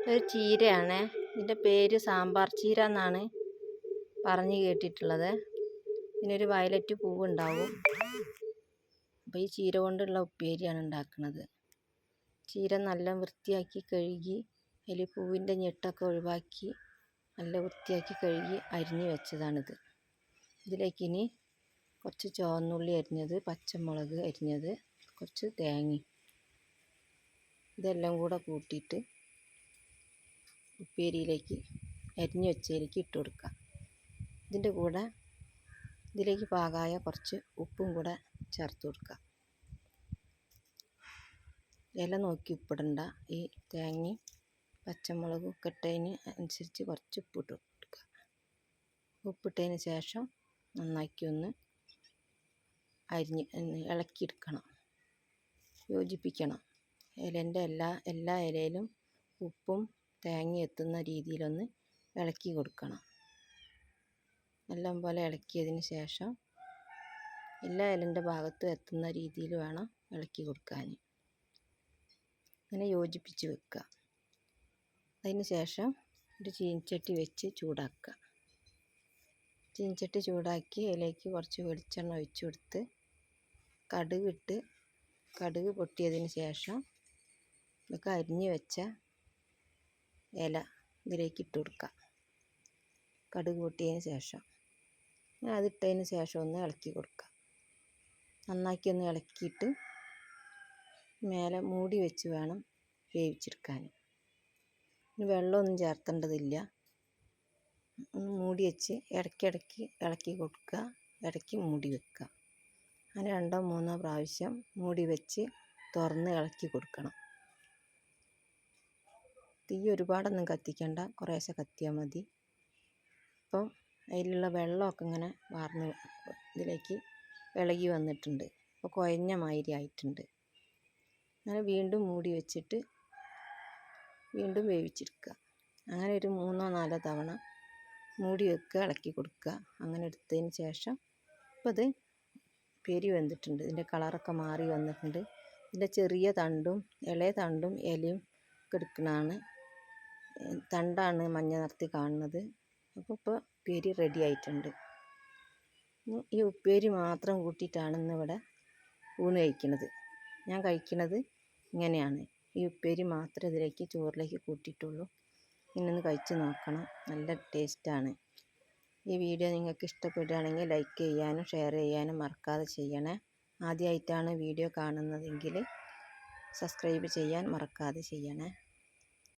ഒരു ചീരയാണ്. ഇതിൻ്റെ പേര് സാമ്പാർ ചീര എന്നാണ് പറഞ്ഞു കേട്ടിട്ടുള്ളത്. ഇതിനൊരു വയലറ്റ് പൂവുണ്ടാവും. അപ്പോൾ ഈ ചീര കൊണ്ടുള്ള ഉപ്പേരിയാണ് ഉണ്ടാക്കുന്നത്. ചീര നല്ല വൃത്തിയാക്കി കഴുകി അതിൽ പൂവിൻ്റെ ഞെട്ടൊക്കെ ഒഴിവാക്കി നല്ല വൃത്തിയാക്കി കഴുകി അരിഞ്ഞ് വെച്ചതാണിത്. ഇതിലേക്ക് ഇനി കുറച്ച് ചുവന്നുള്ളി അരിഞ്ഞത്, പച്ചമുളക് അരിഞ്ഞത്, കുറച്ച് തേങ്ങ, ഇതെല്ലാം കൂടെ കൂട്ടിയിട്ട് ഉപ്പേരിയിലേക്ക് അരിഞ്ഞ് വെച്ചതിലേക്ക് ഇട്ട് കൊടുക്കുക. ഇതിൻ്റെ കൂടെ ഇതിലേക്ക് പാകമായ കുറച്ച് ഉപ്പും കൂടെ ചേർത്ത് കൊടുക്കുക. ഇല നോക്കി ഉപ്പിടണ്ട. ഈ തേങ്ങയും പച്ചമുളകും ഒക്കെ ഇട്ടതിന് അനുസരിച്ച് കുറച്ച് ഉപ്പിട്ട് കൊടുക്കുക. ഉപ്പിട്ടതിന് ശേഷം നന്നാക്കി ഒന്ന് ഇളക്കിയെടുക്കണം, യോജിപ്പിക്കണം. ഇലേൻ്റെ എല്ലാ ഇലയിലും ഉപ്പും തേങ്ങ എത്തുന്ന രീതിയിലൊന്ന് ഇളക്കി കൊടുക്കണം. എല്ലാം പോലെ ഇളക്കിയതിന് ശേഷം എല്ലാ ഇലൻ്റെ ഭാഗത്തും എത്തുന്ന രീതിയിൽ വേണം ഇളക്കി കൊടുക്കാൻ. അങ്ങനെ യോജിപ്പിച്ച് വെക്കുക. അതിന് ശേഷം ഒരു ചീനച്ചട്ടി വെച്ച് ചൂടാക്കുക. ചീനച്ചട്ടി ചൂടാക്കി അതിലേക്ക് കുറച്ച് വെളിച്ചെണ്ണ ഒഴിച്ച് കൊടുത്ത് കടുക് പൊട്ടിയതിന് ശേഷം ഇതൊക്കെ അരിഞ്ഞ് വെച്ച ഇല ഇതിലേക്ക് ഇട്ട് കൊടുക്കുക. കടുക് പൊട്ടിയതിന് ശേഷം അതിട്ടതിന് ശേഷം ഒന്ന് ഇളക്കി കൊടുക്കുക. നന്നാക്കി ഒന്ന് ഇളക്കിയിട്ട് മേലെ മൂടി വെച്ച് വേണം വേവിച്ചെടുക്കാൻ. ഇനി വെള്ളമൊന്നും ചേർത്തേണ്ടതില്ല. ഒന്ന് മൂടി വെച്ച് ഇടയ്ക്കിടയ്ക്ക് ഇളക്കി കൊടുക്കുക, ഇടയ്ക്ക് മൂടി വെക്കുക. അങ്ങനെ 2-3 പ്രാവശ്യം മൂടി വെച്ച് തുറന്ന് ഇളക്കി കൊടുക്കണം. തീ ഒരുപാടൊന്നും കത്തിക്കണ്ട, കുറേശ്ശെ കത്തിയാൽ മതി. അപ്പം അതിലുള്ള വെള്ളമൊക്കെ ഇങ്ങനെ വാർന്ന് ഇതിലേക്ക് ഇളകി വന്നിട്ടുണ്ട്. അപ്പോൾ കുഴഞ്ഞ മാതിരി ആയിട്ടുണ്ട്. അങ്ങനെ വീണ്ടും മൂടി വെച്ചിട്ട് വീണ്ടും വേവിച്ചെടുക്കുക. അങ്ങനെ ഒരു 3-4 തവണ മൂടി വെക്കുക, ഇളക്കി കൊടുക്കുക. അങ്ങനെ എടുത്തതിന് ശേഷം ഇപ്പോൾ ഇത് ഉപ്പേരി വെന്തിട്ടുണ്ട്. ഇതിൻ്റെ കളറൊക്കെ മാറി വന്നിട്ടുണ്ട്. ഇതിൻ്റെ ചെറിയ തണ്ടും ഇളയ തണ്ടും ഇലയും ഒക്കെ എടുക്കുന്നതാണ്. തണ്ടാണ് മഞ്ഞ നിറത്തിൽ കാണുന്നത്. അപ്പോൾ ഉപ്പേരി റെഡി ആയിട്ടുണ്ട്. ഈ ഉപ്പേരി മാത്രം കൂട്ടിയിട്ടാണ് ഇന്നിവിടെ ഊണ് കഴിക്കുന്നത്. ഞാൻ കഴിക്കുന്നത് ഇങ്ങനെയാണ്. ഈ ഉപ്പേരി മാത്രമേ ഇതിലേക്ക് ചോറിലേക്ക് കൂട്ടിയിട്ടുള്ളൂ. ഇന്നൊന്ന് കഴിച്ച് നോക്കണം, നല്ല ടേസ്റ്റാണ്. ഈ വീഡിയോ നിങ്ങൾക്ക് ഇഷ്ടപ്പെടുകയാണെങ്കിൽ ലൈക്ക് ചെയ്യാനും ഷെയർ ചെയ്യാനും മറക്കാതെ ചെയ്യണേ. ആദ്യമായിട്ടാണ് വീഡിയോ കാണുന്നതെങ്കിൽ സബ്സ്ക്രൈബ് ചെയ്യാൻ മറക്കാതെ ചെയ്യണേ.